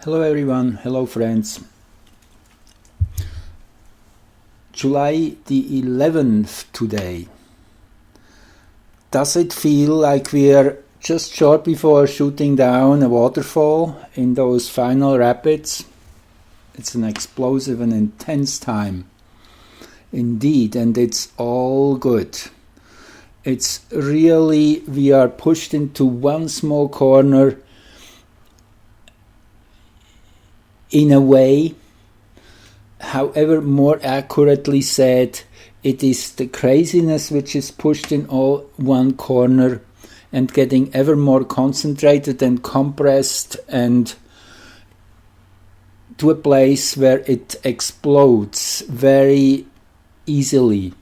Hello everyone, hello friends. July the 11th today. Does it feel like we're just short before shooting down a waterfall in those final rapids? It's an explosive and intense time. Indeed, and it's all good. It's really, we are pushed into one small corner in a way. However, more accurately said, it is the craziness which is pushed in all one corner and getting ever more concentrated and compressed and to a place where it explodes very easily.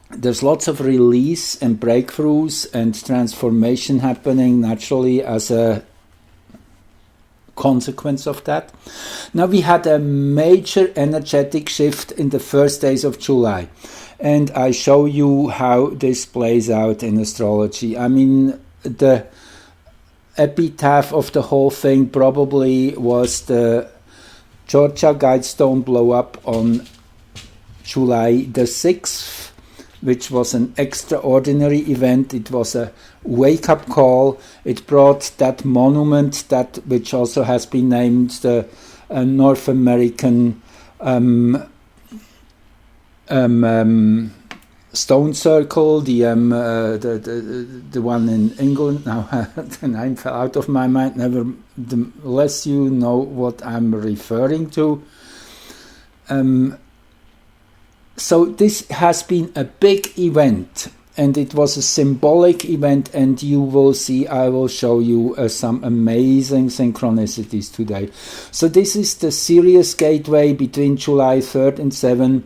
There's lots of release and breakthroughs and transformation happening naturally as a consequence of that. Now we had a major energetic shift in the first days of July, and I show you how this plays out in astrology. I mean, the epitaph of the whole thing probably was the Georgia Guidestone blow up on July the 6th, which was an extraordinary event. It was a wake-up call. It brought that monument, that which also has been named the North American stone circle, the one in England. Now the name fell out of my mind. Nevertheless, you know what I'm referring to. So this has been a big event, and it was a symbolic event, and you will see, I will show you some amazing synchronicities today. So this is the Sirius gateway between July 3rd and 7th.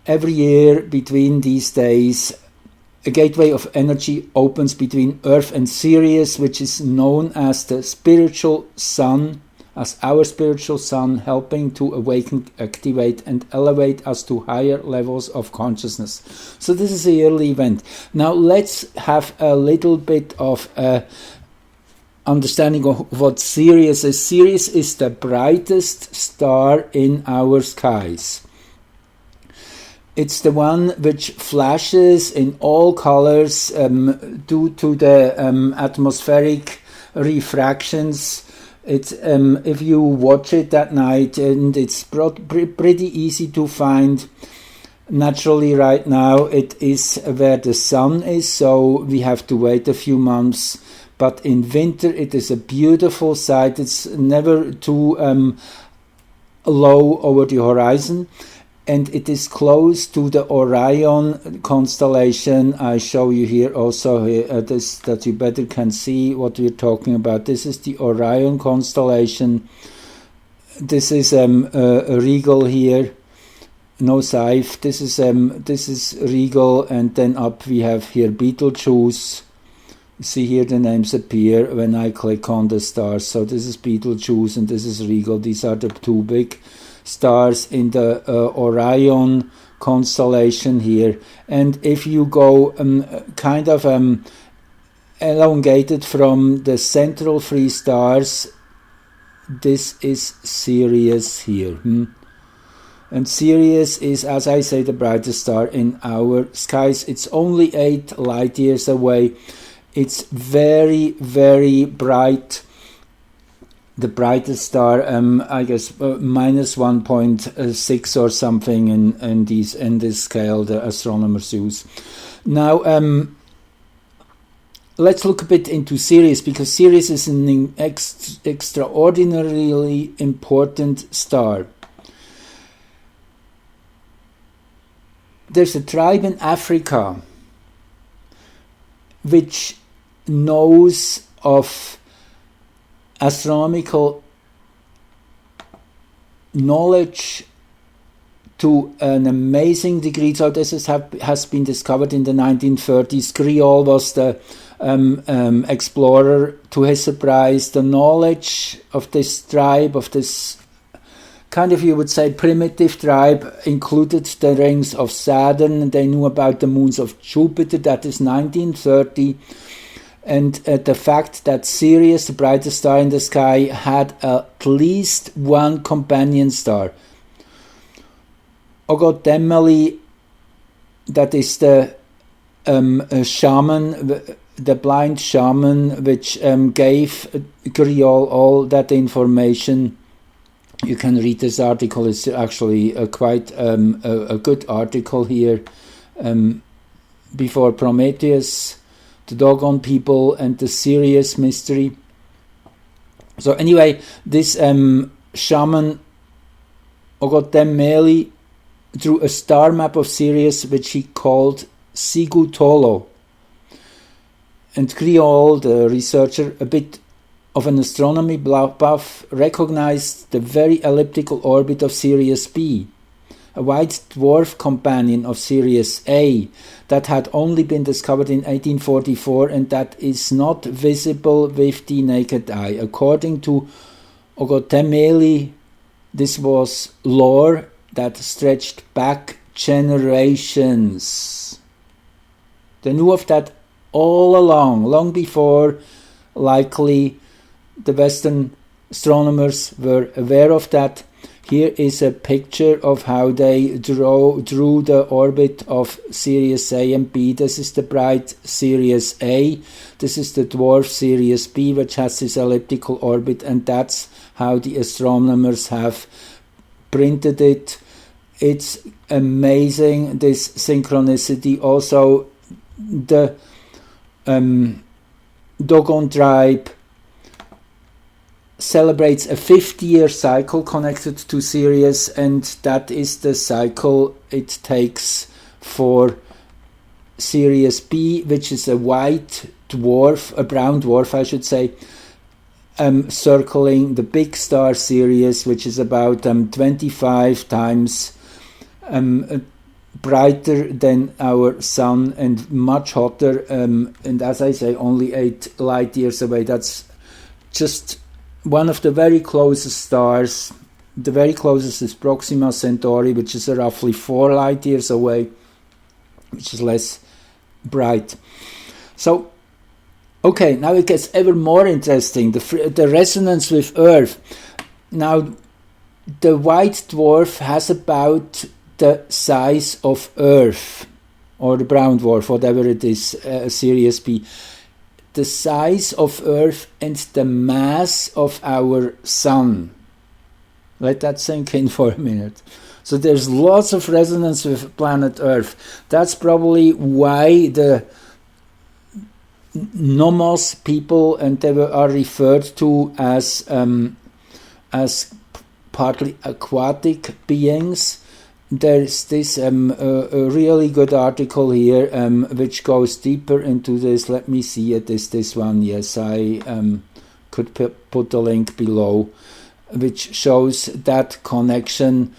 Every year between these days, a gateway of energy opens between Earth and Sirius, which is known as the spiritual sun, as our spiritual sun, helping to awaken, activate, and elevate us to higher levels of consciousness. So this is a yearly event. Now let's have a little bit of understanding of what Sirius is. Sirius is the brightest star in our skies. It's the one which flashes in all colors due to the atmospheric refractions. It's if you watch it at night, and it's pretty easy to find. Naturally, right now it is where the sun is, so we have to wait a few months. But in winter, it is a beautiful sight. It's never too low over the horizon, and it is close to the Orion constellation. I show you here also this, that you better can see what we're talking about. This is the Orion constellation. This is a regal here, no scythe. This is regal, and then up we have here Betelgeuse. You see here the names appear when I click on the stars. So this is Betelgeuse and this is regal. These are the two big stars in the Orion constellation here. And if you go kind of elongated from the central three stars, this is Sirius here. And Sirius is, as I say, the brightest star in our skies. It's only 8 light years away. It's very, very bright. The brightest star, I guess, minus 1.6 or something in this scale the astronomers use. Now, let's look a bit into Sirius, because Sirius is an extraordinarily important star. There's a tribe in Africa which knows of astronomical knowledge to an amazing degree. So this has been discovered in the 1930s. Creole was the explorer. To his surprise, the knowledge of this tribe, of this kind of, you would say, primitive tribe, included the rings of Saturn. They knew about the moons of Jupiter. That is 1930. and the fact that Sirius, the brightest star in the sky, had at least one companion star. Monumentally, that is the shaman, the blind shaman, which gave Griol all that information. You can read this article. It's actually quite a good article here. Before Prometheus, the Dogon people, and the Sirius mystery. So anyway, this shaman Monumentally drew a star map of Sirius, which he called Sigutolo. And Griol, the researcher, a bit of an astronomy buff, recognized the very elliptical orbit of Sirius B, a white dwarf companion of Sirius A that had only been discovered in 1844 and that is not visible with the naked eye. According to Monumentally, this was lore that stretched back generations. They knew of that all along, long before likely the Western astronomers were aware of that. Here is a picture of how they drew the orbit of Sirius A and B. This is the bright Sirius A. This is the dwarf Sirius B, which has this elliptical orbit, and that's how the astronomers have printed it. It's amazing, this synchronicity. Also, the Dogon tribe celebrates a 50-year cycle connected to Sirius, and that is the cycle it takes for Sirius B, which is a white dwarf, a brown dwarf I should say, circling the big star Sirius, which is about 25 times brighter than our sun and much hotter, and as I say, only 8 light years away. That's just one of the very closest stars. The very closest is Proxima Centauri, which is roughly 4 light years away, which is less bright. So, okay, now it gets ever more interesting, the resonance with Earth. Now, the white dwarf has about the size of Earth, or the brown dwarf, whatever it is, Sirius B. The size of Earth and the mass of our sun. Let that sink in for a minute. So there's lots of resonance with planet Earth. That's probably why the Nomos people, and they are referred to as partly aquatic beings. There's this a really good article here which goes deeper into this. Let me see it. Is this one? Yes, I could put a link below, which shows that connection.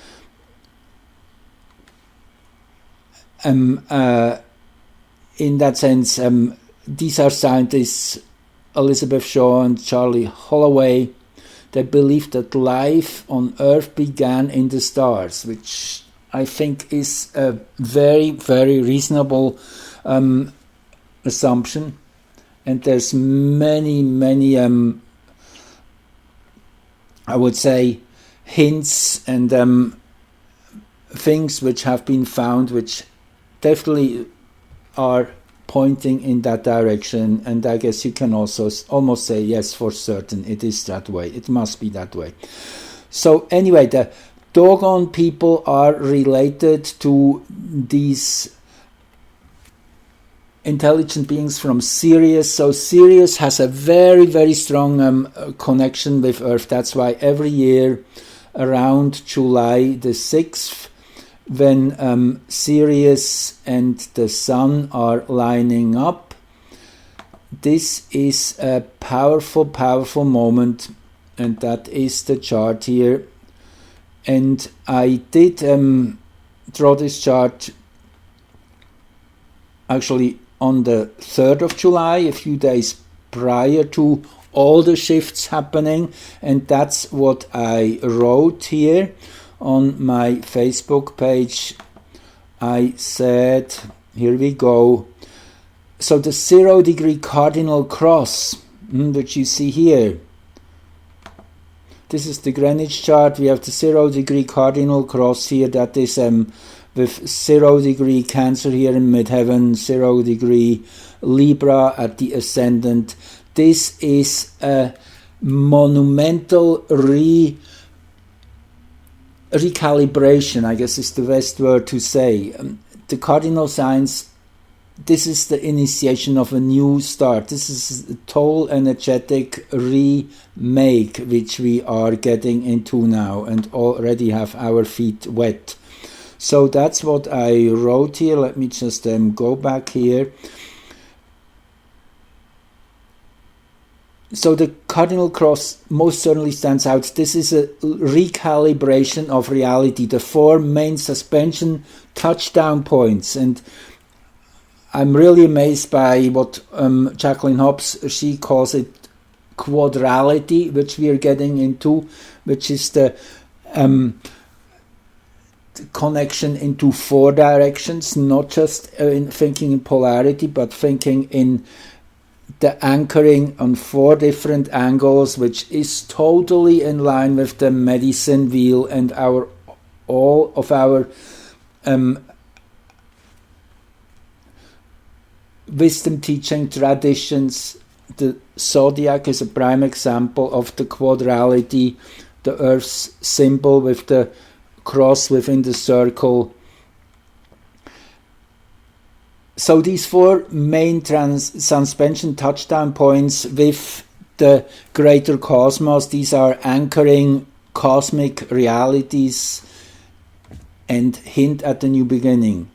In that sense, these are scientists, Elizabeth Shaw and Charlie Holloway. They believe that life on Earth began in the stars, which I think is a very, very reasonable assumption. And there's many, I would say, hints and things which have been found which definitely are pointing in that direction. And I guess you can also almost say, yes, for certain, it is that way. It must be that way. So anyway, the Dogon people are related to these intelligent beings from Sirius. So Sirius has a very, very strong connection with Earth. That's why every year around July the 6th, when Sirius and the Sun are lining up, this is a powerful, powerful moment, and that is the chart here. And I did draw this chart actually on the 3rd of July, a few days prior to all the shifts happening, and that's what I wrote here on my Facebook page. I said, here we go, So the 0 degree cardinal cross, which you see here, this is the Greenwich chart. We have the 0 degree cardinal cross here, that is with 0 degree Cancer here in midheaven, 0 degree Libra at the ascendant. This is a monumental recalibration, I guess is the best word to say. The cardinal signs, this is the initiation of a new start. This is a total energetic remake which we are getting into now and already have our feet wet. So that's what I wrote here. Let me just go back here. So the cardinal cross most certainly stands out. This is a recalibration of reality, the 4 main suspension touchdown points. And I'm really amazed by what Jacqueline Hobbs, she calls it quadrality, which we are getting into, which is the connection into 4 directions, not just in thinking in polarity, but thinking in the anchoring on 4 different angles, which is totally in line with the medicine wheel and all of our wisdom teaching traditions. The zodiac is a prime example of the quadrality, the Earth's symbol with the cross within the circle. So these 4 main suspension touchdown points with the greater cosmos, these are anchoring cosmic realities and hint at the new beginning.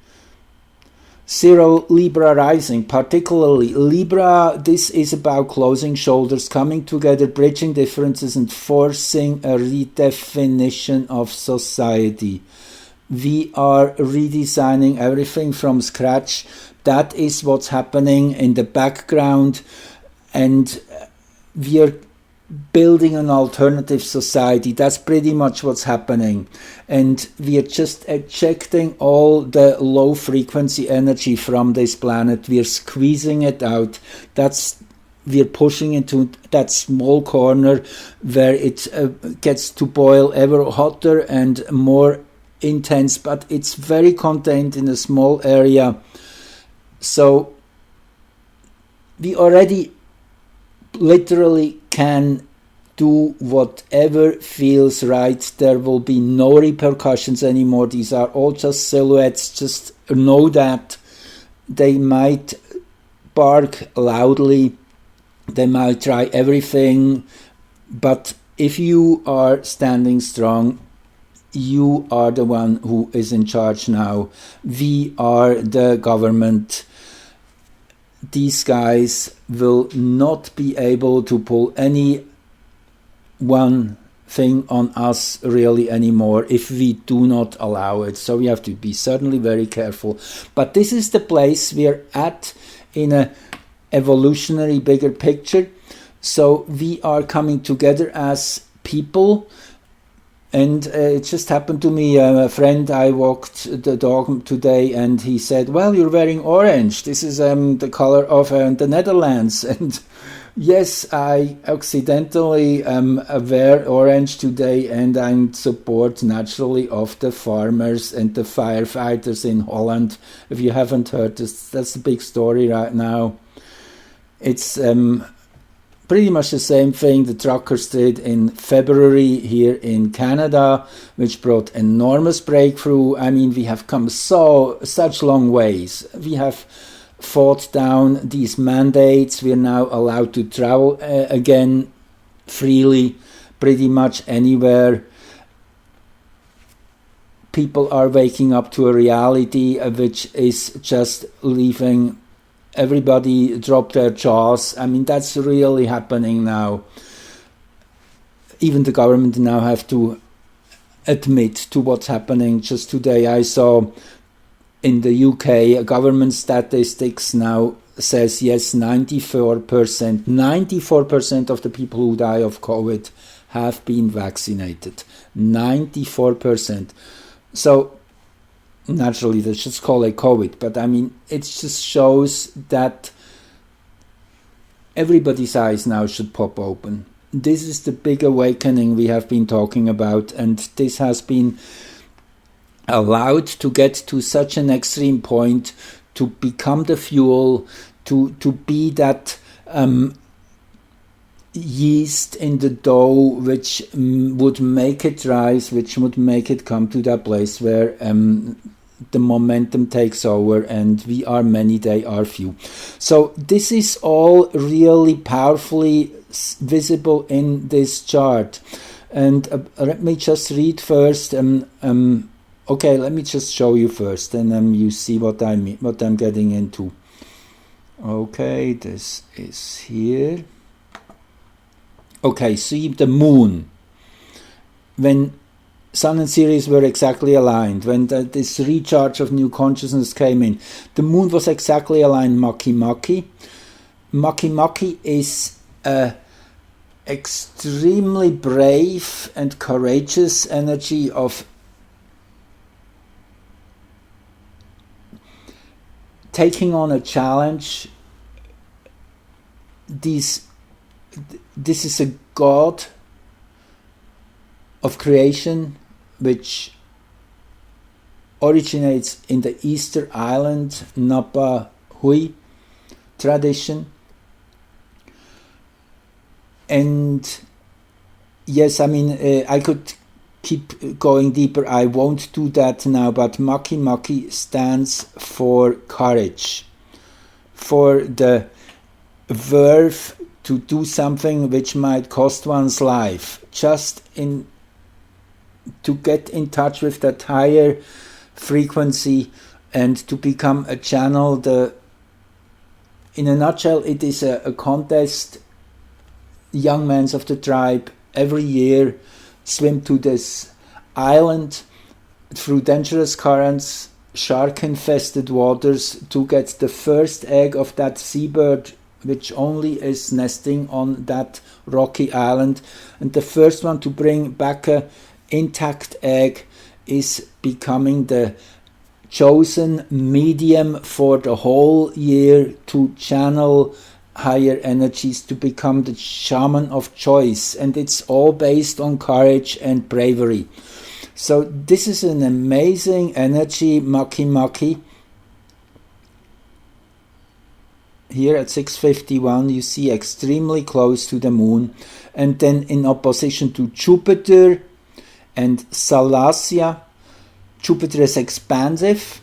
0 Libra rising, particularly Libra, this is about closing shoulders, coming together, bridging differences and forcing a redefinition of society. We are redesigning everything from scratch. That is what's happening in the background, and we are building an alternative society. That's pretty much what's happening. And we are just ejecting all the low frequency energy from this planet. We are squeezing it out. We are pushing into that small corner where it gets to boil ever hotter and more intense, but it's very contained in a small area. So we already literally can do whatever feels right. There will be no repercussions anymore. These are all just silhouettes. Just know that they might bark loudly, they might try everything, but if you are standing strong, you are the one who is in charge now. We are the government. These guys will not be able to pull any one thing on us really anymore if we do not allow it. So we have to be certainly very careful. But this is the place we are at in a evolutionary bigger picture. So we are coming together as people. And it just happened to me, a friend, I walked the dog today and he said, well, you're wearing orange. This is the color of the Netherlands. And yes, I accidentally wear orange today, and I support naturally of the farmers and the firefighters in Holland. If you haven't heard this, that's the big story right now. It's pretty much the same thing the truckers did in February here in Canada, which brought enormous breakthrough. I mean, we have come such long ways. We have fought down these mandates. We are now allowed to travel again freely, pretty much anywhere. People are waking up to a reality which is just leaving everybody drop their jaws. I mean, that's really happening now. Even the government now have to admit to what's happening. Just today I saw in the UK, government statistics now says, yes, 94% of the people who die of COVID have been vaccinated. 94%. So naturally, let's just call it COVID, but I mean, it just shows that everybody's eyes now should pop open. This is the big awakening we have been talking about, and this has been allowed to get to such an extreme point, to become the fuel, to be that yeast in the dough which would make it rise, which would make it come to that place where the momentum takes over, and we are many, they are few. So this is all really powerfully visible in this chart. And let me just read first. Okay, let me just show you first, and you see what I mean, what I'm getting into. Okay, this is here. Okay, see the moon. When Sun and Sirius were exactly aligned, when this recharge of new consciousness came in, the moon was exactly aligned Maki-Maki. Maki-Maki is a extremely brave and courageous energy of taking on a challenge. This is a god of creation which originates in the Easter Island Napa Hui tradition. And yes, I mean, I could keep going deeper. I won't do that now, but Maki-Maki stands for courage, for the verve to do something which might cost one's life, just to get in touch with that higher frequency and to become a channel. In a nutshell, it is a contest. Young men of the tribe every year swim to this island through dangerous currents, shark-infested waters, to get the first egg of that seabird which only is nesting on that rocky island. And the first one to bring back a intact egg is becoming the chosen medium for the whole year to channel higher energies, to become the shaman of choice. And it's all based on courage and bravery. So this is an amazing energy, Maki-Maki. Here at 651 you see extremely close to the moon, and then in opposition to Jupiter and Salacia. Jupiter is expansive,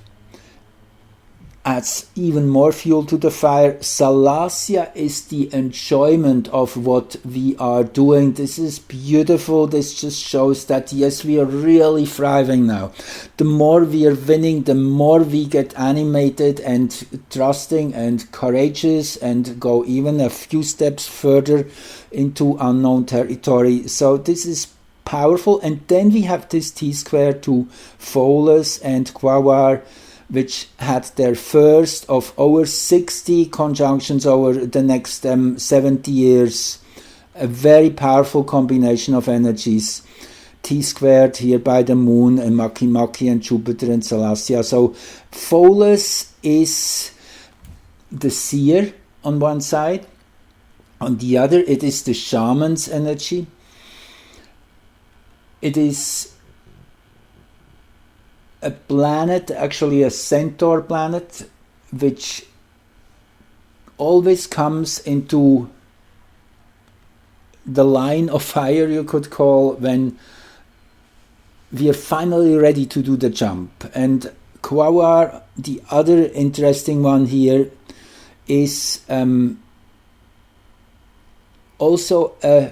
adds even more fuel to the fire. Salacia is the enjoyment of what we are doing. This is beautiful. This just shows that yes, we are really thriving now. The more we are winning, the more we get animated and trusting and courageous and go even a few steps further into unknown territory. So this is powerful. And then we have this T-square to Pholus and Quaoar, which had their first of over 60 conjunctions over the next 70 years. A very powerful combination of energies. T-squared here by the moon, and Maki-Maki and Jupiter and Salacia. So Pholus is the seer on one side. On the other, it is the shaman's energy. It is a planet, actually a centaur planet, which always comes into the line of fire, you could call, when we are finally ready to do the jump. And Quaoar, the other interesting one here, is also a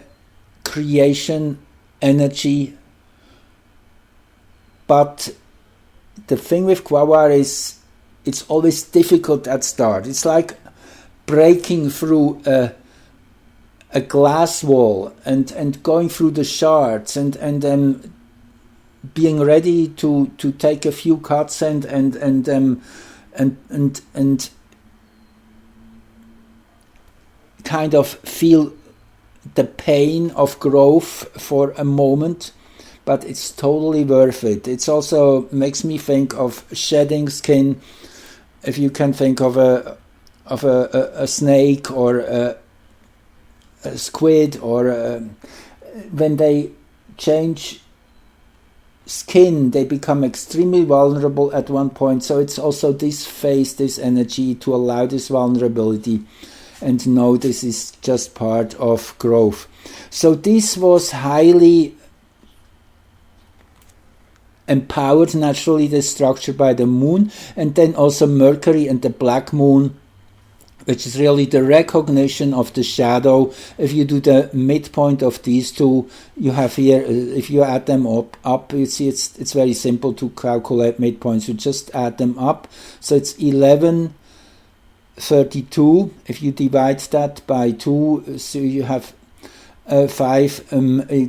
creation energy, but the thing with Quaoar is it's always difficult at start. It's like breaking through a glass wall and going through the shards and being ready to take a few cuts and kind of feel the pain of growth for a moment but it's totally worth it. It's also makes me think of shedding skin. If you can think of a snake or a squid, or when they change skin, they become extremely vulnerable at one point. So it's also this phase, this energy, to allow this vulnerability and know this is just part of growth. So this was highly empowered, naturally, the structure by the moon, and then also Mercury and the black moon, which is really the recognition of the shadow. If you do the midpoint of these two, you have here, if you add them up, you see it's very simple to calculate midpoints. You just add them up. So it's 1132. If you divide that by 2, so you have 5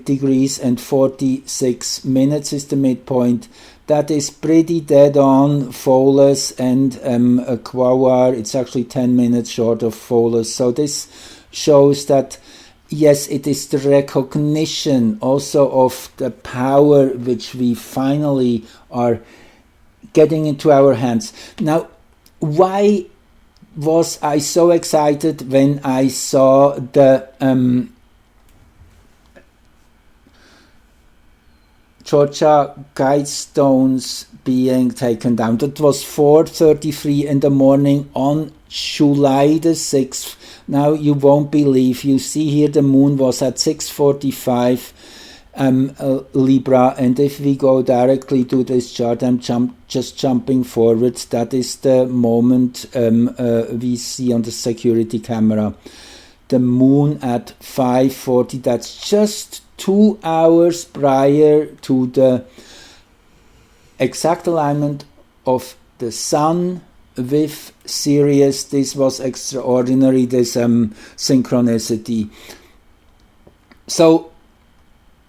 degrees and 46 minutes is the midpoint. That is pretty dead on Pholus and a Quasar. It's actually 10 minutes short of Pholus. So this shows that, yes, it is the recognition also of the power which we finally are getting into our hands. Now, why was I so excited when I saw the Georgia Guidestones being taken down? That was 4:33 in the morning on July the 6th. Now you won't believe, you see here the moon was at 6:45 Libra, and if we go directly to this chart, I'm just jumping forward, that is the moment we see on the security camera. The moon at 5:40, that's just 2 hours prior to the exact alignment of the sun with Sirius. This was extraordinary, this synchronicity. So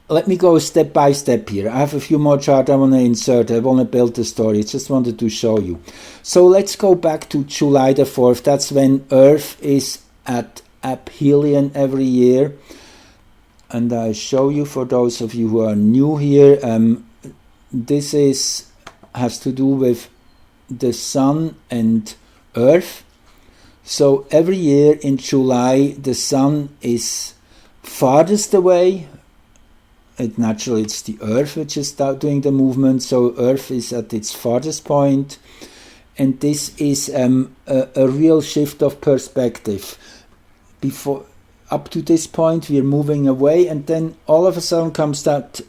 let me go step by step here. I have a few more charts I want to insert. I want to build the story. I just wanted to show you. So let's go back to July the 4th. That's when Earth is at aphelion every year. And I show you, for those of you who are new here, this has to do with the sun and Earth. So every year in July, the sun is farthest away. Naturally, it's the Earth which is doing the movement. So Earth is at its farthest point, and this is a real shift of perspective. Up to this point, we are moving away, and then all of a sudden comes that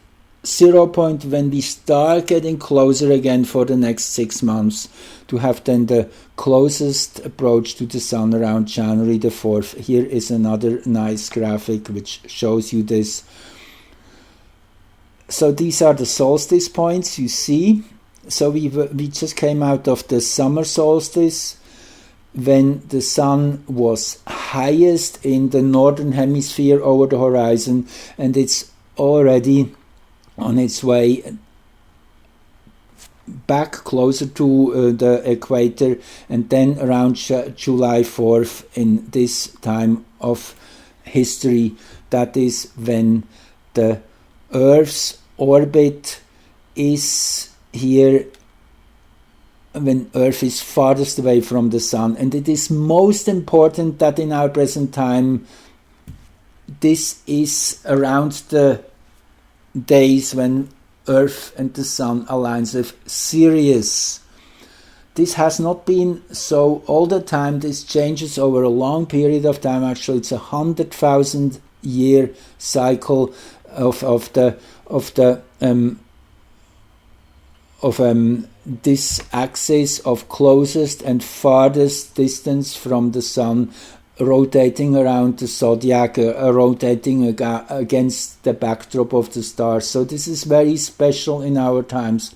0 point when we start getting closer again for the next 6 months to have then the closest approach to the sun around January the 4th. Here is another nice graphic which shows you this. So these are the solstice points you see. So we just came out of the summer solstice, when the sun was highest in the northern hemisphere over the horizon, and it's already on its way back closer to the equator, and then around July 4th in this time of history, that is when the Earth's orbit is here, when Earth is farthest away from the sun. And it is most important that in our present time, this is around the days when Earth and the sun aligns with Sirius. This has not been so all the time. This changes over a long period of time. Actually, it's 100,000 year cycle of this axis of closest and farthest distance from the sun, rotating around the zodiac, rotating against the backdrop of the stars. So this is very special in our times.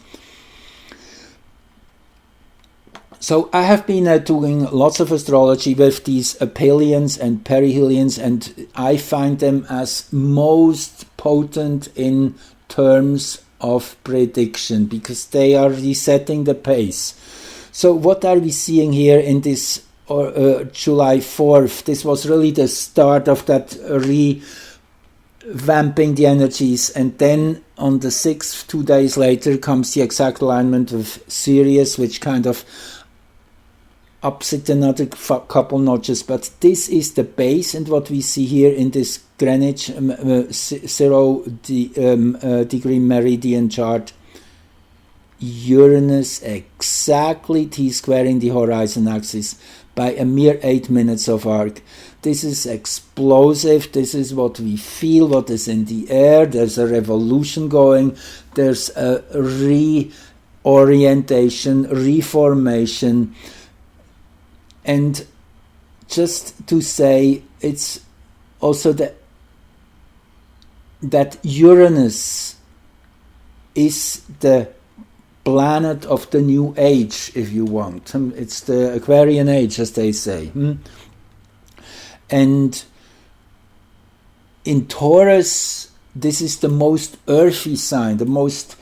So I have been doing lots of astrology with these aphelions and perihelions, and I find them as most potent in terms of prediction, because they are resetting the pace. So what are we seeing here in this July 4th? This was really the start of that vamping the energies, and then on the 6th, 2 days later, comes the exact alignment of Sirius, which kind of ups it another couple notches. But this is the base, and what we see here in this Greenwich 0 degree meridian chart, Uranus exactly T-squaring the horizon axis by a mere 8 minutes of arc. This is explosive. This is what we feel, what is in the air. There's a revolution going. There's a reorientation, reformation. And just to say, it's also that Uranus is the planet of the new age, if you want. It's the Aquarian age, as they say. And in Taurus, this is the most earthy sign, the most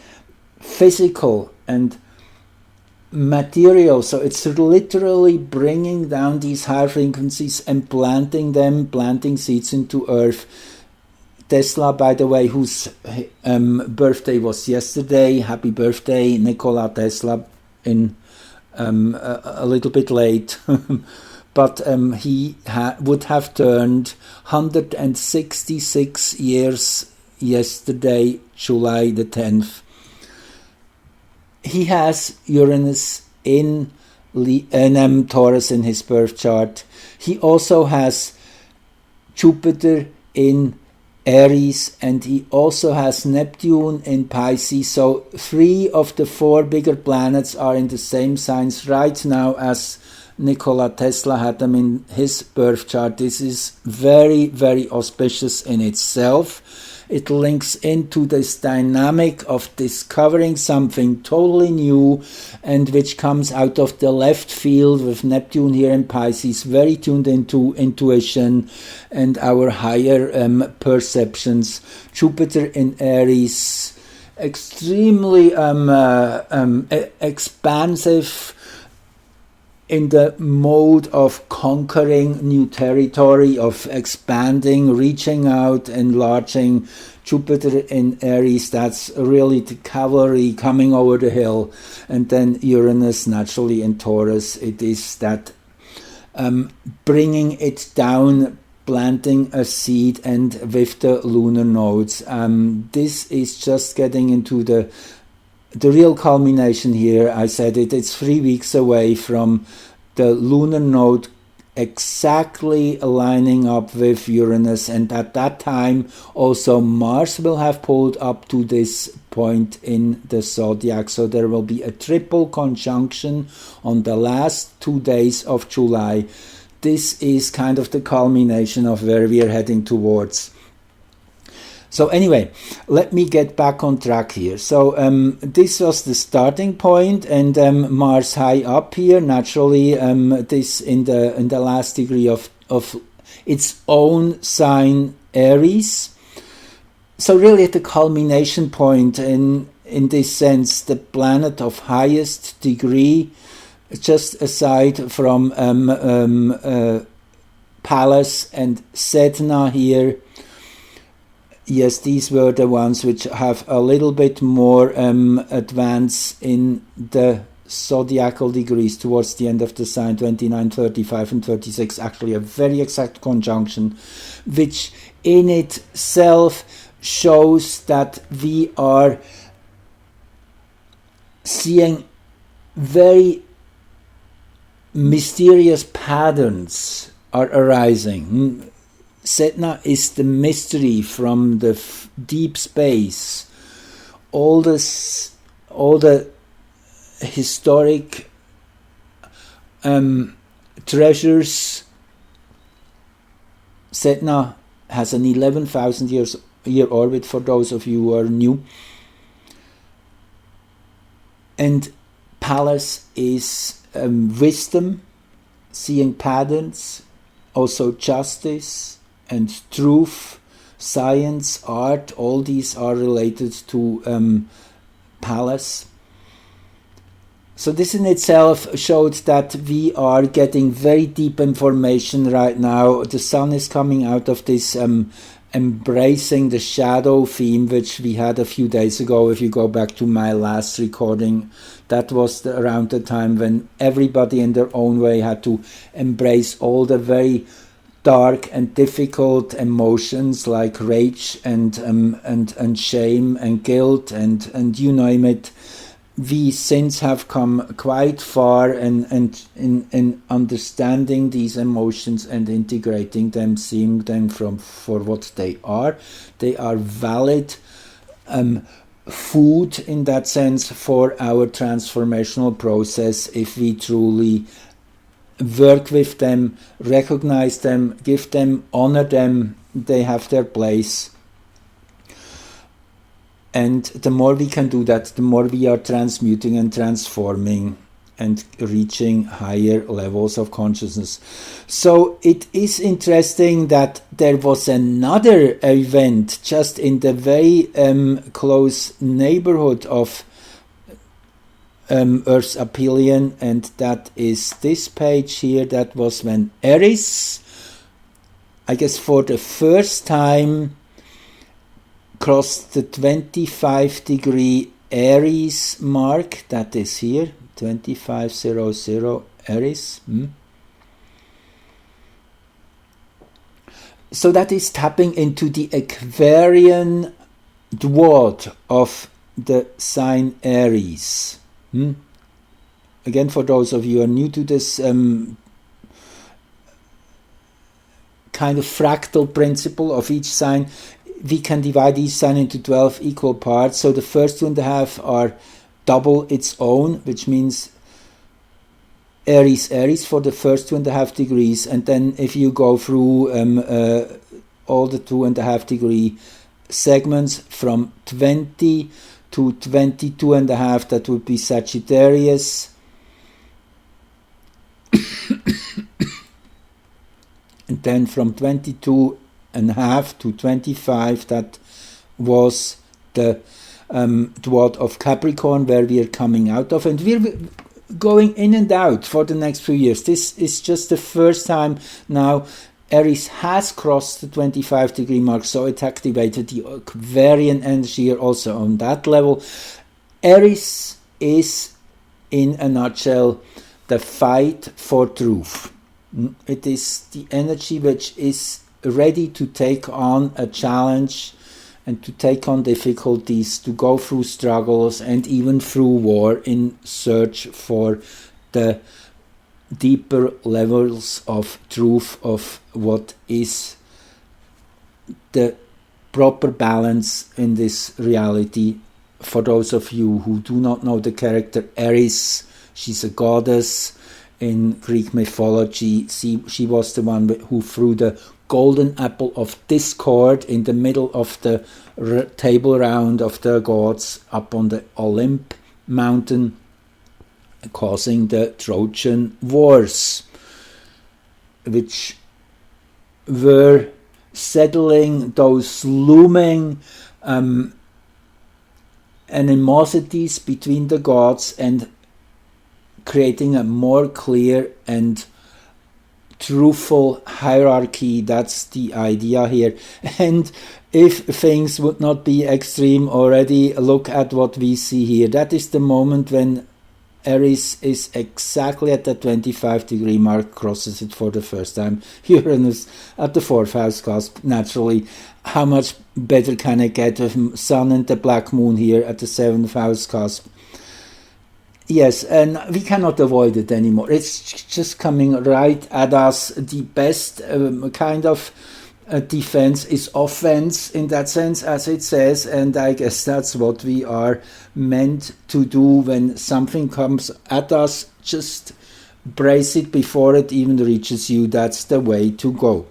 physical and material. So it's literally bringing down these high frequencies and planting seeds into earth. Tesla, by the way, whose birthday was yesterday, happy birthday, Nikola Tesla, in a little bit late. But he would have turned 166 years yesterday, July the 10th. He has Uranus in Taurus in his birth chart. He also has Jupiter in Aries, and he also has Neptune in Pisces. So 3 of the 4 bigger planets are in the same signs right now as Nikola Tesla had them in his birth chart. This is very, very auspicious in itself. It links into this dynamic of discovering something totally new, and which comes out of the left field with Neptune here in Pisces, very tuned into intuition and our higher perceptions. Jupiter in Aries, extremely expansive, in the mode of conquering new territory, of expanding, reaching out, enlarging. Jupiter in Aries, that's really the cavalry coming over the hill. And then Uranus naturally in Taurus, it is that bringing it down, planting a seed, and with the lunar nodes. This is just getting into the real culmination here. I said it's 3 weeks away from the lunar node exactly aligning up with Uranus, and at that time also Mars will have pulled up to this point in the zodiac. So there will be a triple conjunction on the last 2 days of July. This is kind of the culmination of where we are heading towards. So anyway, let me get back on track here. So this was the starting point, and Mars high up here, naturally this in the last degree of its own sign, Aries. So really at the culmination point in this sense, the planet of highest degree, just aside from Pallas and Sedna here. Yes, these were the ones which have a little bit more advance in the zodiacal degrees towards the end of the sign, 29, 35, and 36. Actually, a very exact conjunction, which in itself shows that we are seeing very mysterious patterns are arising. Sedna is the mystery from the deep space. All the historic treasures. Sedna has an 11,000 year orbit, for those of you who are new. And Pallas is wisdom, seeing patterns, also justice and truth, science, art. All these are related to Pallas. So this in itself showed that we are getting very deep information right now. The sun is coming out of this embracing the shadow theme, which we had a few days ago. If you go back to my last recording, that was around the time when everybody in their own way had to embrace all the very dark and difficult emotions like rage and shame and guilt and you name it. We since have come quite far in understanding these emotions and integrating them, seeing them for what they are. They are valid food in that sense for our transformational process if we truly work with them, recognize them, give them, honor them. They have their place. And the more we can do that, the more we are transmuting and transforming and reaching higher levels of consciousness. So it is interesting that there was another event just in the very close neighborhood of Earth's aphelion, and that is this page here. That was when Eris, I guess for the first time, crossed the 25-degree Aries mark. That is here, 2500 Aries. So that is tapping into the Aquarian dwad of the sign Aries. Again, for those of you who are new to this kind of fractal principle of each sign, we can divide each sign into 12 equal parts. So the first 2.5 are double its own, which means Aries for the first 2.5 degrees. And then if you go through all the 2.5 degree segments from 20 to 22.5, that would be Sagittarius. And then from 22.5 to 25, that was the dwad of Capricorn, where we are coming out of, and we're going in and out for the next few years. This is just the first time now Aries has crossed the 25-degree mark, so it activated the Aquarian energy here also on that level. Aries is, in a nutshell, the fight for truth. It is the energy which is ready to take on a challenge and to take on difficulties, to go through struggles and even through war in search for the deeper levels of truth of what is the proper balance in this reality. For those of you who do not know the character Eris, she's a goddess in Greek mythology. She was the one who threw the golden apple of discord in the middle of the table round of the gods up on the Olymp mountain, causing the Trojan Wars, which were settling those looming animosities between the gods and creating a more clear and truthful hierarchy. That's the idea here. And if things would not be extreme already, look at what we see here. That is the moment when Aries is exactly at the 25-degree mark, crosses it for the first time. Uranus at the 4th house cusp. Naturally, how much better can it get with Sun and the Black Moon here at the 7th house cusp? Yes, and we cannot avoid it anymore. It's just coming right at us. The best kind of defense is offense in that sense, as it says, and I guess that's what we are meant to do when something comes at us. Just brace it before it even reaches you. That's the way to go.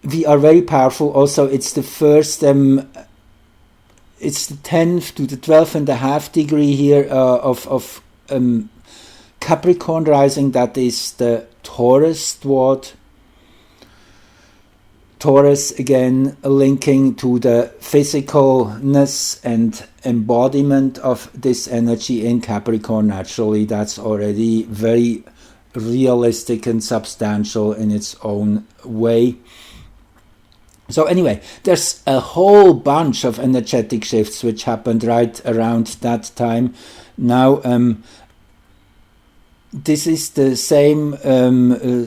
We are very powerful. Also, it's the first it's the 10th to the 12.5 degree here of Capricorn rising. That is the Taurus dwad. Taurus, again, linking to the physicalness and embodiment of this energy in Capricorn. Naturally, that's already very realistic and substantial in its own way. So anyway, there's a whole bunch of energetic shifts which happened right around that time. Now, this is the same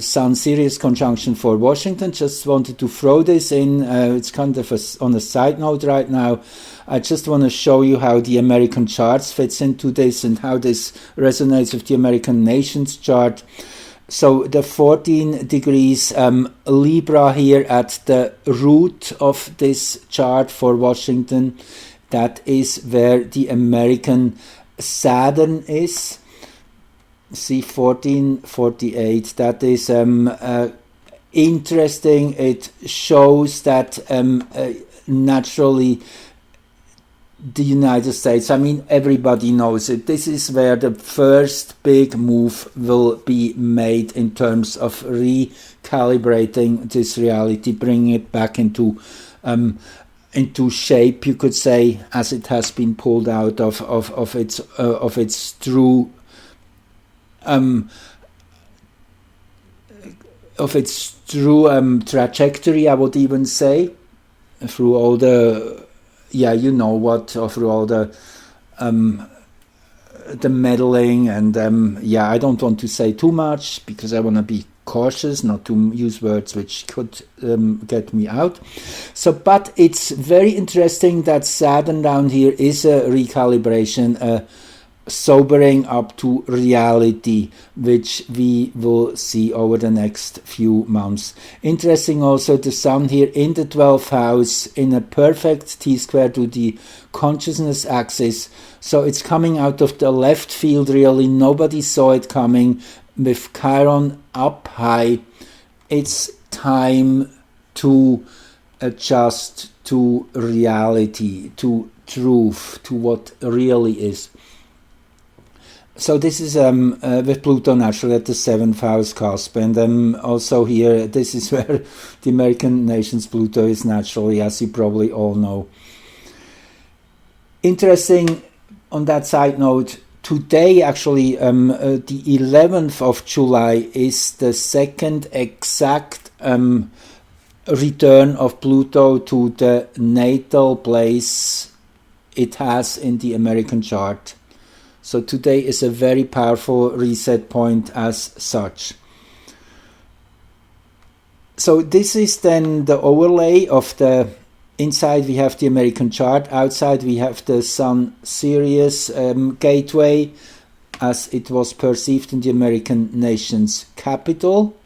Sun-Sirius conjunction for Washington. Just wanted to throw this in. It's kind of on a side note right now. I just want to show you how the American charts fits into this and how this resonates with the American nations chart. So the 14 degrees Libra here at the root of this chart for Washington, that is where the American Saturn is. See, 1448, that is interesting. It shows that naturally the United States, I mean, everybody knows it. This is where the first big move will be made in terms of recalibrating this reality, bringing it back into shape, you could say, as it has been pulled out of its true trajectory, I would even say, through all the through all the meddling and I don't want to say too much because I want to be cautious not to use words which could get me out. So, but it's very interesting that Saturn down here is a recalibration, sobering up to reality, which we will see over the next few months. Interesting also, the Sun here in the 12th house in a perfect T-square to the consciousness axis. So it's coming out of the left field, really. Nobody saw it coming. With Chiron up high, it's time to adjust to reality, to truth, to what really is. So this is with Pluto naturally at the 7th house cusp, and also here, this is where the American nation's Pluto is naturally, as you probably all know. Interesting on that side note, today actually, the 11th of July is the second exact return of Pluto to the natal place it has in the American chart. So today is a very powerful reset point as such. So this is then the overlay of the inside. We have the American chart. Outside we have the Sun-Sirius gateway as it was perceived in the American nation's capital.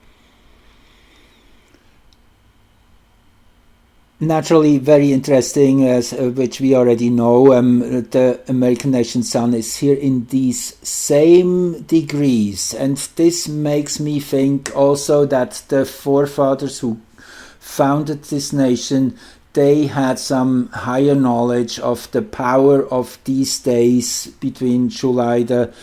Naturally, very interesting, which we already know. The American nation's sun is here in these same degrees, and this makes me think also that the forefathers who founded this nation, they had some higher knowledge of the power of these days between July the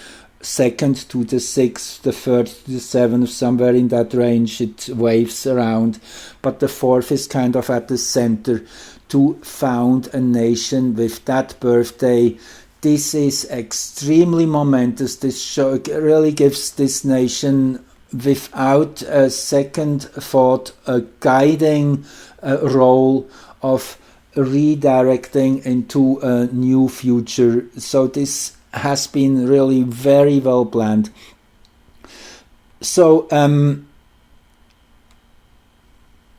2nd to the 6th, the 3rd to the 7th, somewhere in that range it waves around, but the 4th is kind of at the center to found a nation with that birthday. This is extremely momentous. This really gives this nation, without a second thought, a guiding role of redirecting into a new future. So this has been really very well planned. So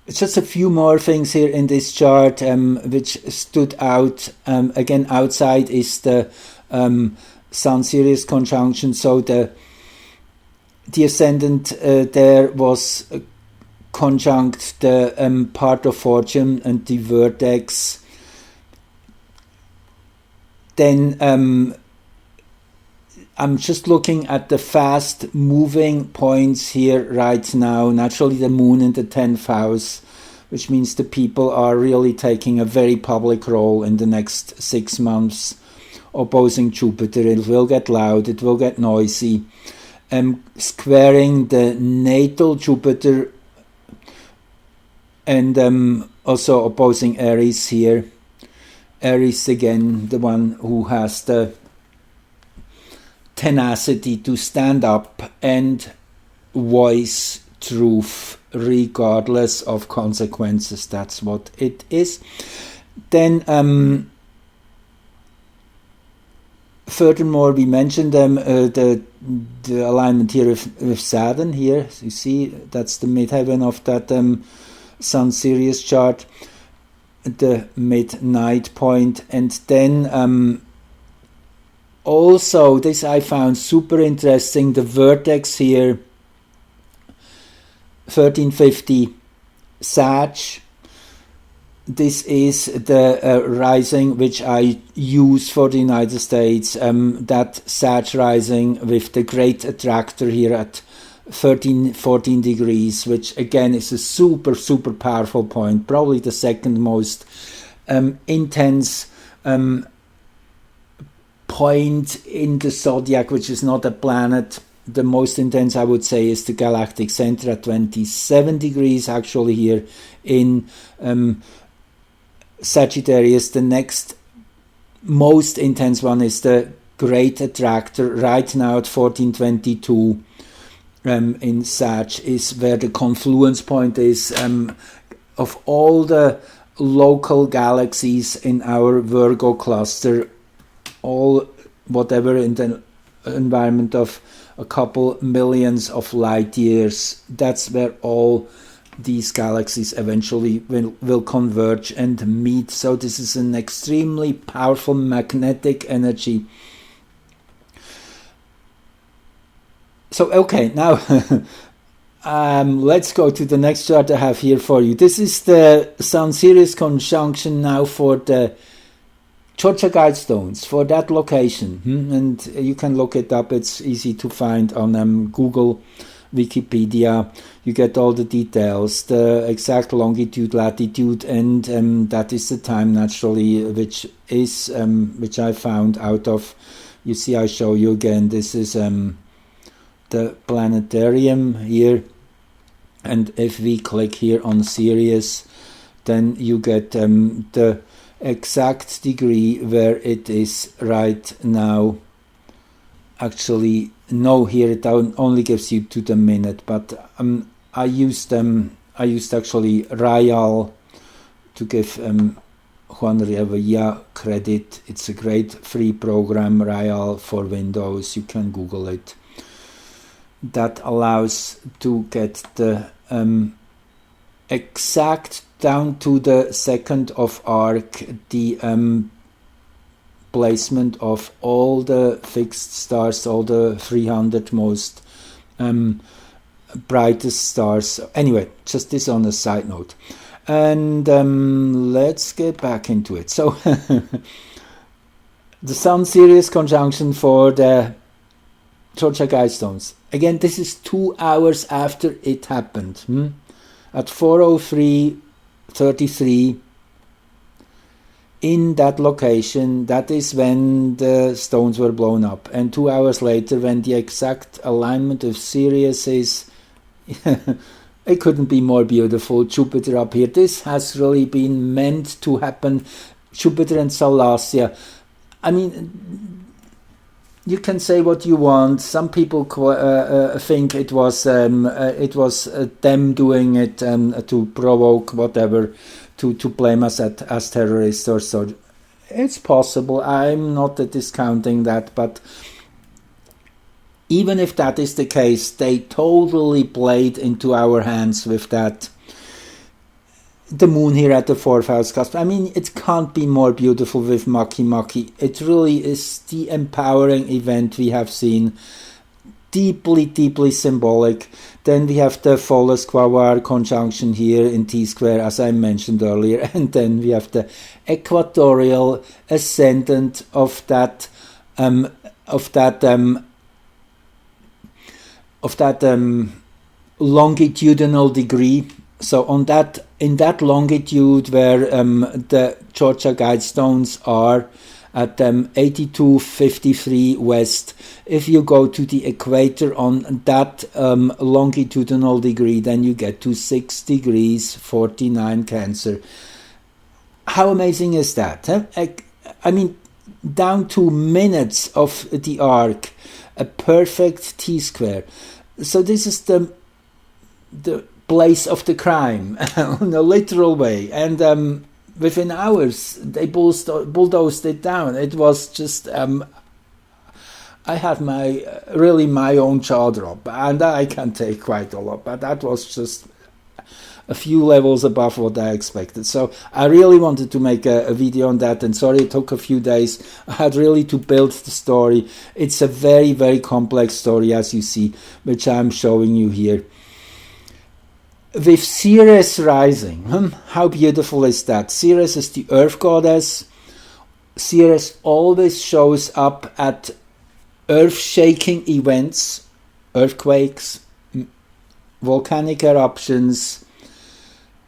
just a few more things here in this chart which stood out. Again, outside is the Sun-Sirius conjunction. So the ascendant there was conjunct the part of fortune and the vertex. Then I'm just looking at the fast moving points here right now. Naturally, the moon in the 10th house, which means the people are really taking a very public role in the next 6 months, opposing Jupiter. It will get loud, it will get noisy. Squaring the natal Jupiter, and also opposing Aries here. Aries again, the one who has the tenacity to stand up and voice truth regardless of consequences. That's what it is. Then furthermore, we mentioned the alignment here with Saturn here. You see, that's the midheaven of that Sun Sirius chart, the midnight point. And then also, this I found super interesting, the vertex here, 1350 Sag. This is the rising which I use for the United States, that Sag rising with the great attractor here at 14 degrees, which again is a super powerful point, probably the second most intense point in the zodiac, which is not a planet. The most intense, I would say, is the galactic center at 27 degrees actually here in Sagittarius. The next most intense one is the great attractor right now at 1422 in Sag, is where the confluence point is of all the local galaxies in our Virgo cluster, all whatever in the environment of a couple millions of light years. That's where all these galaxies eventually will converge and meet. So this is an extremely powerful magnetic energy. So okay, now let's go to the next chart I have here for you. This is the Sun-Sirius conjunction now for the Georgia Guidestones, for that location. And you can look it up. It's easy to find on Google, Wikipedia. You get all the details, the exact longitude, latitude, and that is the time naturally, which I found out of. You see, I show you again. This is the planetarium here, and if we click here on Sirius, then you get the exact degree where it is right now. Actually, no, here it only gives you to the minute, but I used actually Rayal to give Juan Revilla credit. It's a great free program, Rayal for Windows. You can Google it. That allows to get the exact, down to the second of arc, the placement of all the fixed stars, all the 300 most brightest stars. Anyway, just this on a side note. And let's get back into it. So the Sun-Sirius conjunction for the Georgia Guidestones. Again, this is 2 hours after it happened. At 4:03:33 in that location, that is when the stones were blown up. And 2 hours later, when the exact alignment of Sirius is, it couldn't be more beautiful. Jupiter up here. This has really been meant to happen. Jupiter and Salacia. I mean, you can say what you want. Some people think it was them doing it to provoke whatever, to blame us as terrorists or so. It's possible. I'm not discounting that, but even if that is the case, they totally played into our hands with that. The moon here at the 4th house cusp. I mean, it can't be more beautiful with Maki Maki. It really is the empowering event we have seen. Deeply symbolic. Then we have the Pholus Quaoar conjunction here in T-square, as I mentioned earlier. And then we have the equatorial ascendant of that longitudinal degree. So in that longitude where the Georgia Guidestones are at 8253 west, if you go to the equator on that longitudinal degree, then you get to 6 degrees 49 Cancer. How amazing is that? Huh? I mean, down to minutes of the arc, a perfect T-square. So this is the place of the crime in a literal way, and within hours they bulldozed it down. It was just I had my own jaw drop, and I can take quite a lot, but that was just a few levels above what I expected. So I really wanted to make a video on that, and sorry it took a few days. I had really to build the story. It's a very, very complex story, as you see, which I'm showing you here. With Sirius rising, how beautiful is that? Sirius is the earth goddess. Sirius always shows up at earth-shaking events, earthquakes, volcanic eruptions,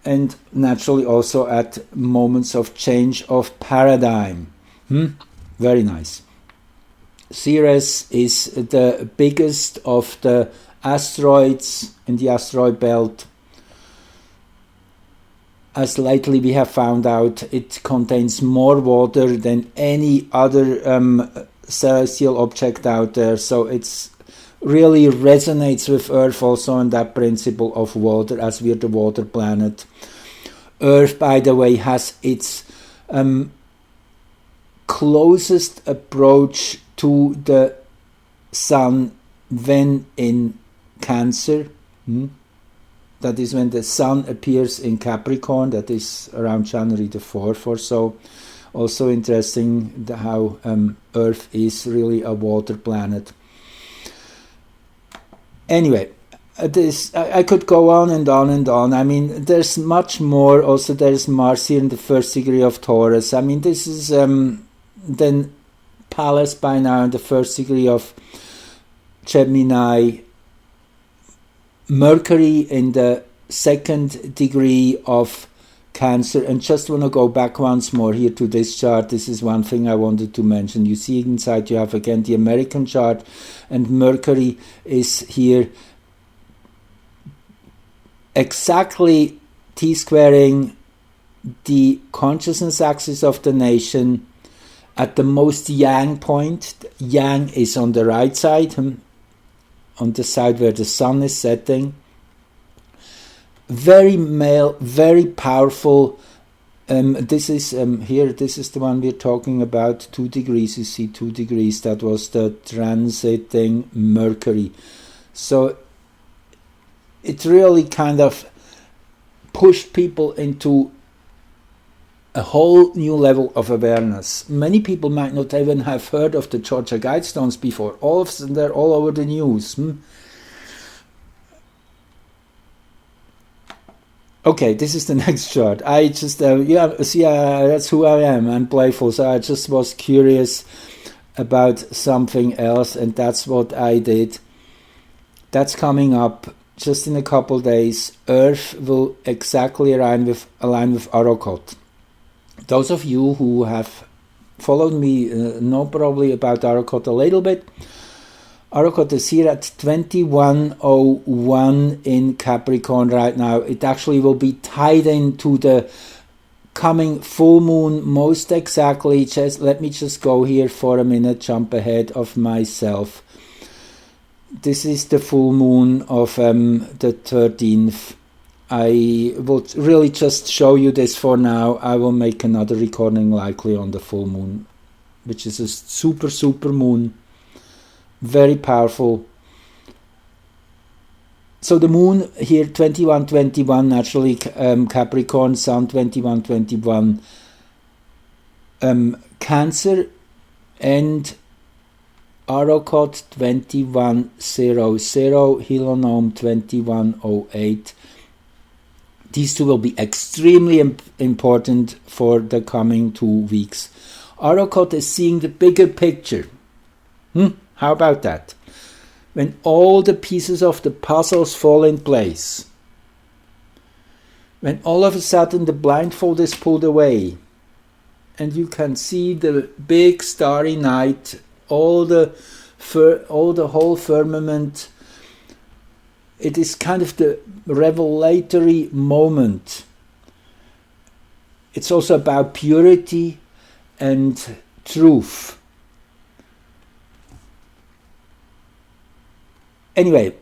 and naturally also at moments of change of paradigm. Very nice. Sirius is the biggest of the asteroids in the asteroid belt. As lately we have found out, it contains more water than any other celestial object out there, so it's really resonates with Earth also on that principle of water, as we're the water planet. Earth, by the way, has its closest approach to the Sun when in Cancer. That is when the Sun appears in Capricorn. That is around January the 4th or so. Also interesting how Earth is really a water planet. Anyway, I could go on and on and on. I mean, there's much more. Also, there's Mars here in the first degree of Taurus. I mean, this is then Pallas by now in the first degree of Gemini. Mercury in the second degree of Cancer. And just want to go back once more here to this chart. This is one thing I wanted to mention. You see inside you have again the American chart, and Mercury is here exactly T-squaring the consciousness axis of the nation at the most yang point. Yang is on the right side, on the side where the sun is setting. Very male, very powerful. This is here, this is the one we're talking about, 2 degrees, you see 2 degrees, that was the transiting Mercury. So it really kind of pushed people into a whole new level of awareness. Many people might not even have heard of the Georgia Guidestones before. All of a sudden they're all over the news. Okay, this is the next chart. I just, that's who I am. I'm playful, so I just was curious about something else, and that's what I did. That's coming up just in a couple days. Earth will exactly align with Arrokoth. Those of you who have followed me know probably about Arrokoth a little bit. Arrokoth is here at 2101 in Capricorn right now. It actually will be tied into the coming full moon most exactly. Let me just go here for a minute, jump ahead of myself. This is the full moon of the 13th. I will really just show you this for now. I will make another recording likely on the full moon, which is a super moon. Very powerful. So the moon here, 2121, naturally Capricorn, Sun 2121, Cancer, and Arrokoth 2100, Hilonome 2108. These two will be extremely important for the coming 2 weeks. Arrokoth is seeing the bigger picture. How about that? When all the pieces of the puzzles fall in place. When all of a sudden the blindfold is pulled away and you can see the big starry night, all the whole firmament. It is kind of the revelatory moment. It's also about purity and truth. Anyway,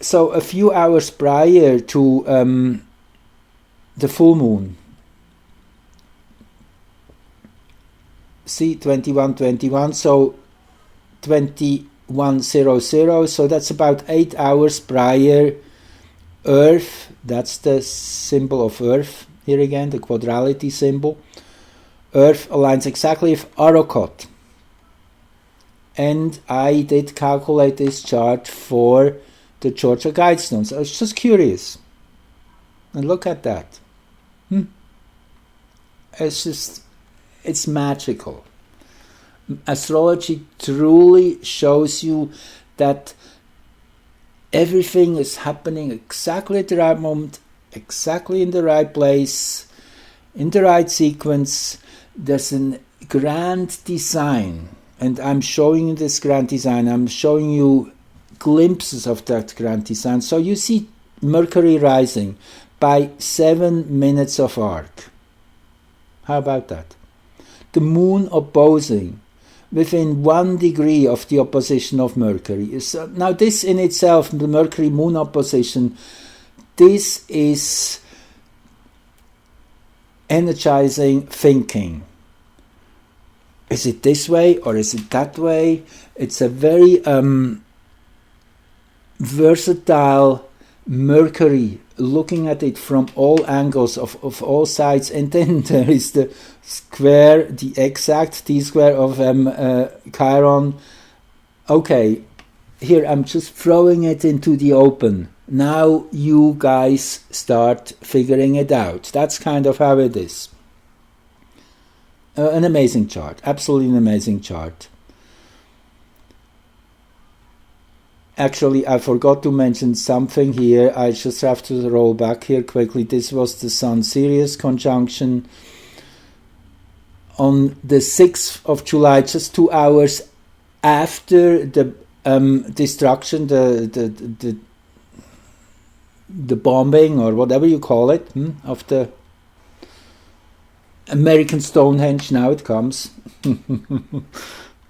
So a few hours prior to the full moon, see 2121, so 2100, so that's about 8 hours prior. Earth, that's the symbol of Earth here again, the quadrality symbol. Earth aligns exactly with Arrokoth. And I did calculate this chart for the Georgia Guidestones. I was just curious. And look at that. It's magical. Astrology truly shows you that everything is happening exactly at the right moment, exactly in the right place, in the right sequence. There's a grand design, and I'm showing you this grand design. I'm showing you glimpses of that grand design. So you see Mercury rising by 7 minutes of arc. How about that? The moon opposing within 1 degree of the opposition of Mercury. Now this in itself, the Mercury-Moon opposition, this is energizing thinking. Is it this way or is it that way? It's a very versatile Mercury, looking at it from all angles, of all sides. And then there is the square, the exact T-square of Chiron. Okay, here I'm just throwing it into the open. Now you guys start figuring it out. That's kind of how it is. An amazing chart, absolutely an amazing chart. Actually, I forgot to mention something here. I just have to roll back here quickly. This was the Sun-Sirius conjunction on the 6th of July, just 2 hours after the destruction, the bombing, or whatever you call it, of the American Stonehenge. Now it comes.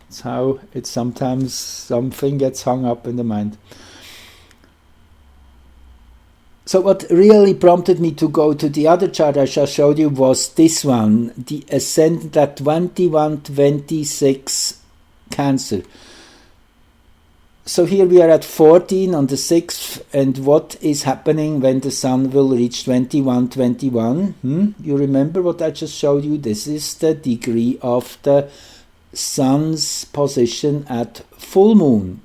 It's how it's sometimes something gets hung up in the mind. So what really prompted me to go to the other chart I just showed you was this one, the ascendant at 2126 Cancer. So here we are at 14 on the 6th, and what is happening when the Sun will reach 2121? You remember what I just showed you? This is the degree of the Sun's position at full moon.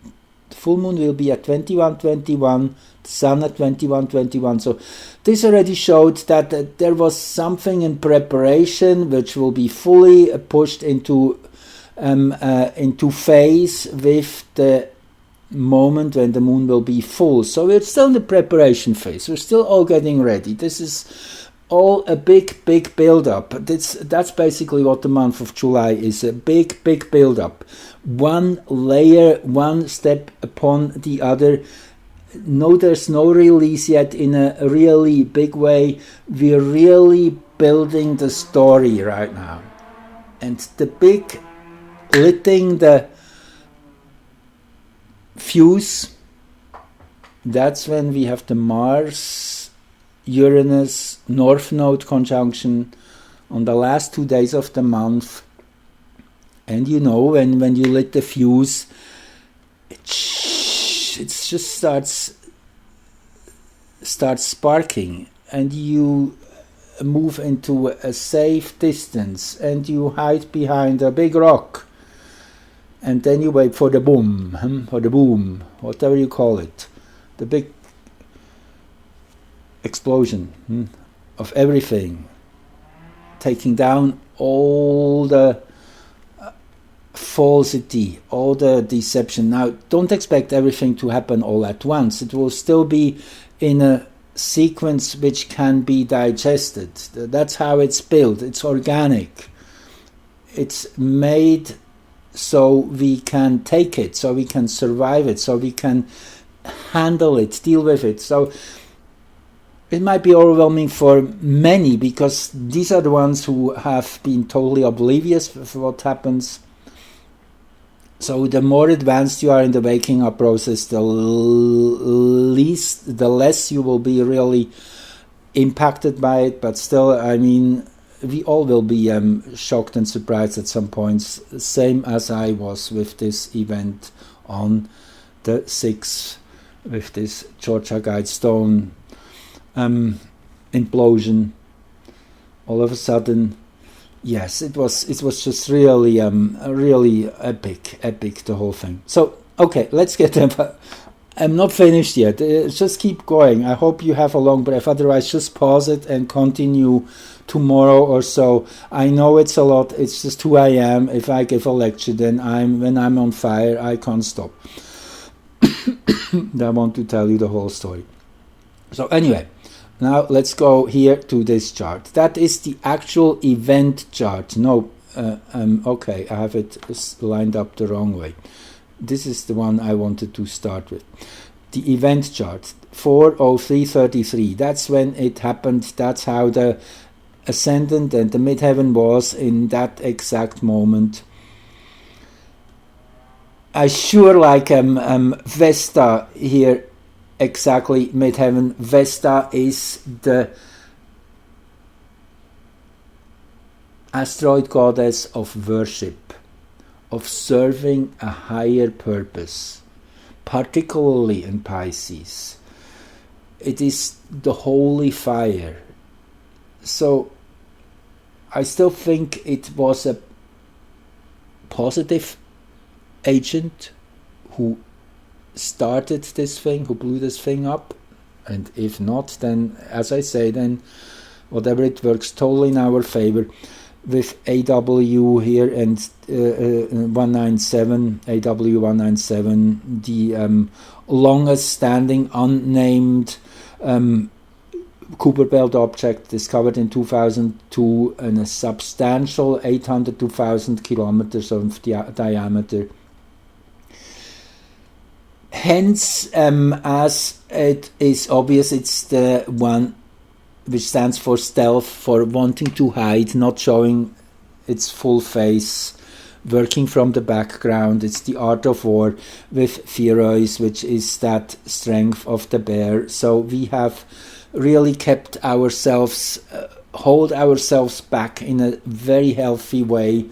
The full moon will be at 2121, the Sun at 2121. So this already showed that there was something in preparation which will be fully pushed into phase with the moment when the moon will be full. So we're still in the preparation phase. We're still all getting ready. This is all a big build-up. That's basically what the month of July is, a big build-up. One layer, one step upon the other. No, there's no release yet in a really big way. We're really building the story right now. And the big lighting the fuse, that's when we have the Mars-Uranus North Node conjunction on the last 2 days of the month. And you know, when you lit the fuse, it just starts sparking, and you move into a safe distance, and you hide behind a big rock, and then you wait for the boom, or the boom, whatever you call it, the big explosion of everything, taking down all the falsity, all the deception. Now, don't expect everything to happen all at once. It will still be in a sequence which can be digested. That's how it's built. It's organic. It's made so we can take it, so we can survive it, so we can handle it, deal with it. So it might be overwhelming for many, because these are the ones who have been totally oblivious of what happens. So the more advanced you are in the waking up process, the less you will be really impacted by it. But still, I mean, we all will be shocked and surprised at some points, same as I was with this event on the 6th, with this Georgia Guidestone implosion. All of a sudden, yes, it was just really epic, the whole thing. So okay, let's get them. I'm not finished yet. Just keep going. I hope you have a long breath. Otherwise, just pause it and continue tomorrow or so. I know it's a lot. It's just who I am. If I give a lecture, then when I'm on fire, I can't stop. I want to tell you the whole story. So anyway, now let's go here to this chart. That is the actual event chart. No, okay, I have it lined up the wrong way. This is the one I wanted to start with. The event chart, 4:03:33. That's when it happened. That's how the ascendant and the midheaven was in that exact moment. I sure like Vesta here, exactly, midheaven. Vesta is the asteroid goddess of worship, of serving a higher purpose, particularly in Pisces. It is the holy fire. So I still think it was a positive agent who started this thing, who blew this thing up. And if not, then, as I say, then whatever, it works totally in our favor. With AW here and 197, AW 197, the longest standing unnamed Kuiper Belt object discovered in 2002 and a substantial 800 to 1,000 kilometers of diameter. Hence, as it is obvious, it's the one which stands for stealth, for wanting to hide, not showing its full face, working from the background. It's the art of war with Sirius, which is that strength of the bear. So we have really kept ourselves, hold ourselves back in a very healthy way,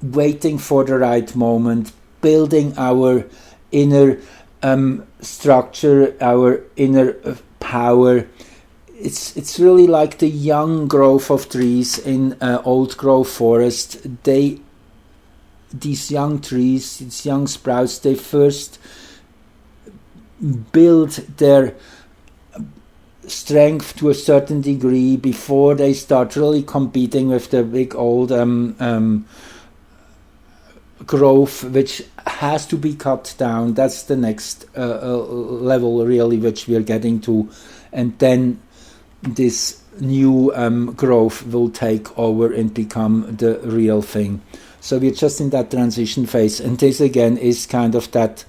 waiting for the right moment, building our inner structure, our inner power. It's really like the young growth of trees in old growth forest. These young trees, these young sprouts, they first build their strength to a certain degree before they start really competing with the big old growth, which has to be cut down. That's the next level, really, which we are getting to, and then this new growth will take over and become the real thing. So we're just in that transition phase, and this again is kind of that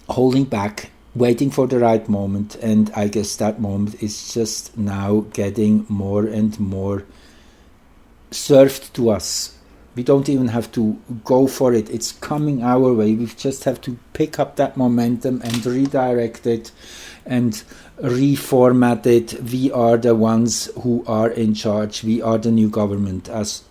holding back, waiting for the right moment, and I guess that moment is just now getting more and more served to us. We don't even have to go for it. It's coming our way. We just have to pick up that momentum and redirect it and reformat it. We are the ones who are in charge. We are the new government, as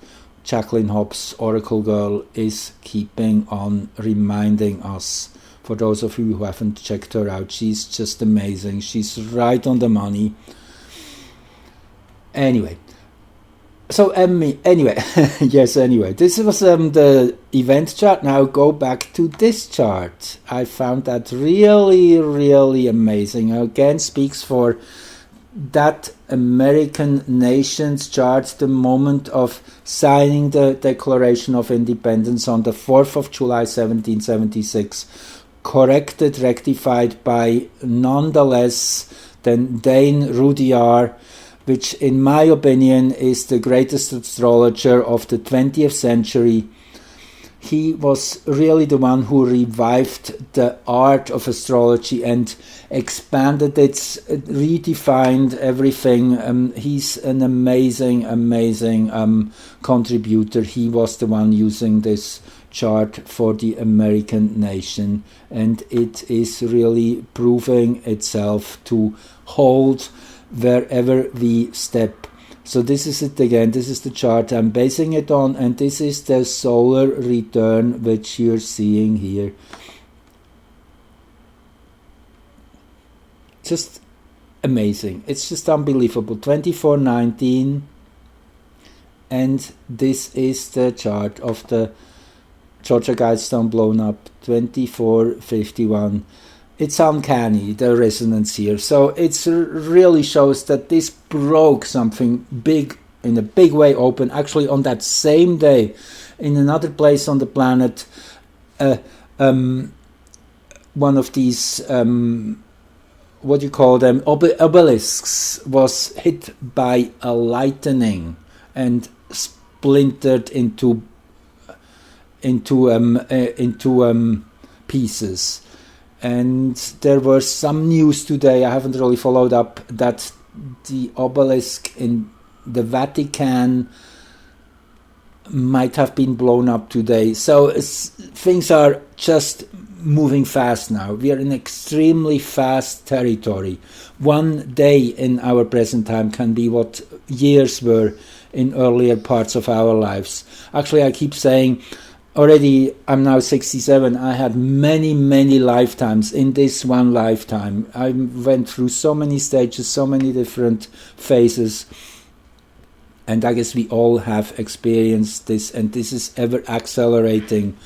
Jacqueline Hobbs, Oracle Girl, is keeping on reminding us. For those of you who haven't checked her out, she's just amazing. She's right on the money. Anyway. So anyway, yes, anyway, this was the event chart. Now go back to this chart. I found that really, really amazing. Again, speaks for that American nation's chart, the moment of signing the Declaration of Independence on the 4th of July, 1776, corrected, rectified by nonetheless then Dane Rudyard, which in my opinion is the greatest astrologer of the 20th century. He was really the one who revived the art of astrology and expanded it, redefined everything. He's an amazing contributor. He was the one using this chart for the American nation, and it is really proving itself to hold wherever we step. So this is it again, this is the chart I'm basing it on, and this is the solar return which you're seeing here. Just amazing, it's just unbelievable. 2419, and this is the chart of the Georgia Guidestone blown up, 2451. It's uncanny, the resonance here. So it really shows that this broke something big, in a big way open. Actually, on that same day, in another place on the planet, one of these, what do you call them, obelisks was hit by a lightning and splintered into pieces. And there was some news today, I haven't really followed up, that the obelisk in the Vatican might have been blown up today. So things are just moving fast now. We are in extremely fast territory. One day in our present time can be what years were in earlier parts of our lives. Actually, I keep saying, already, I'm now 67. I had many, many lifetimes in this one lifetime. I went through so many stages, so many different phases. And I guess we all have experienced this, and this is ever accelerating.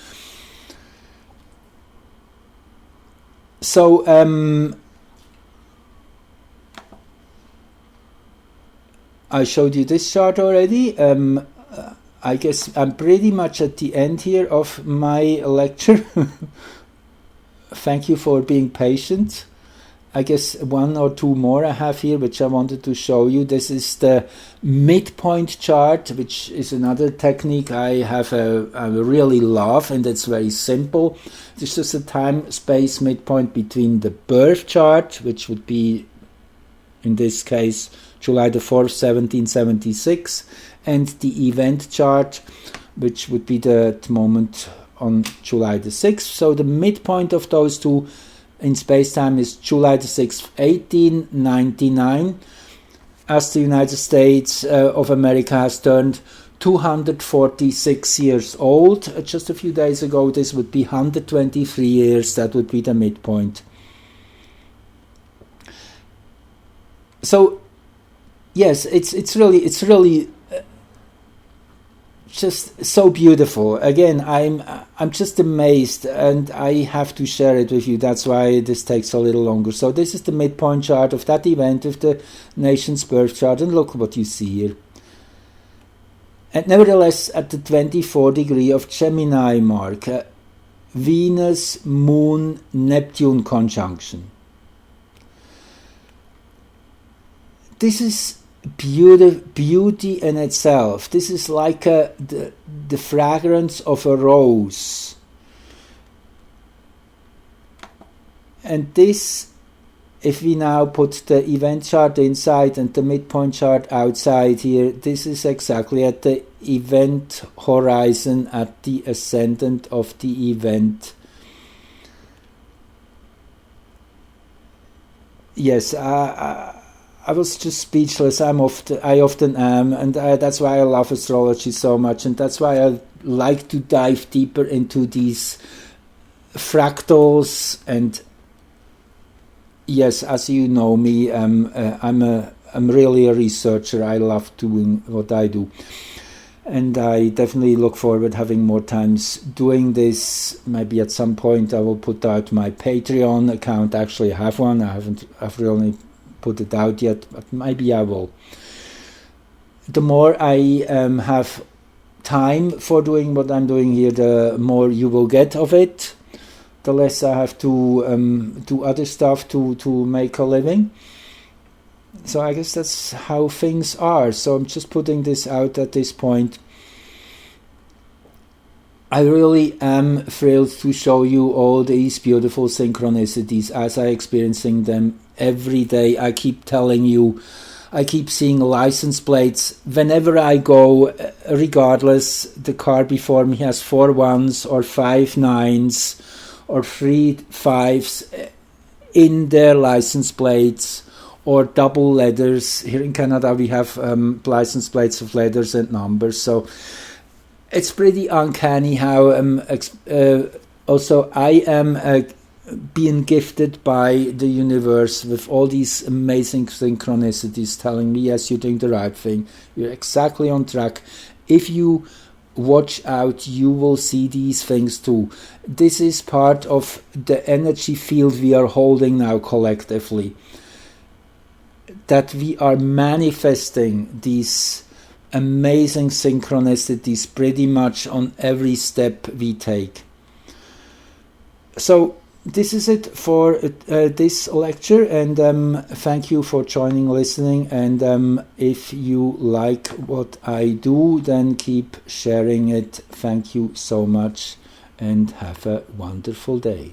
So, I showed you this chart already. I guess I'm pretty much at the end here of my lecture. Thank you for being patient. I guess one or two more I have here which I wanted to show you. This is the midpoint chart, which is another technique I really love, and it's very simple. It's just a time-space midpoint between the birth chart, which would be, in this case, July the 4th, 1776, and the event chart, which would be the moment on July the 6th. So the midpoint of those two in space-time is July the 6th, 1899, as the United States of America has turned 246 years old. Just a few days ago, this would be 123 years. That would be the midpoint. So, yes, it's really just so beautiful. Again, I'm just amazed, and I have to share it with you. That's why this takes a little longer. So this is the midpoint chart of that event, of the nation's birth chart, and look what you see here. And nevertheless, at the 24 degree of Gemini mark, Venus, Moon, Neptune conjunction. This is beauty in itself. This is like the fragrance of a rose. And this, if we now put the event chart inside and the midpoint chart outside here, this is exactly at the event horizon, at the ascendant of the event. Yes, I was just speechless. I often am, and that's why I love astrology so much, and that's why I like to dive deeper into these fractals. And yes, as you know me, I'm really a researcher. I love doing what I do, and I definitely look forward having more times doing this. Maybe at some point I will put out my Patreon account. Actually, I have one. I've really put it out yet, but maybe I will. The more I have time for doing what I'm doing here, the more you will get of it. The less I have to do other stuff to make a living. So I guess that's how things are. So I'm just putting this out at this point. I really am thrilled to show you all these beautiful synchronicities as I'm experiencing them every day. I keep telling you, I keep seeing license plates. Whenever I go, regardless, the car before me has 4 1s or 5 9s or 3 5s in their license plates, or double letters. Here in Canada we have license plates of letters and numbers, so it's pretty uncanny how also I am being gifted by the universe with all these amazing synchronicities telling me, yes, you're doing the right thing, you're exactly on track. If you watch out, you will see these things too. This is part of the energy field we are holding now collectively, that we are manifesting these amazing synchronicities pretty much on every step we take. So this is it for this lecture, and thank you for joining, listening, and if you like what I do, then keep sharing it. Thank you so much, and have a wonderful day.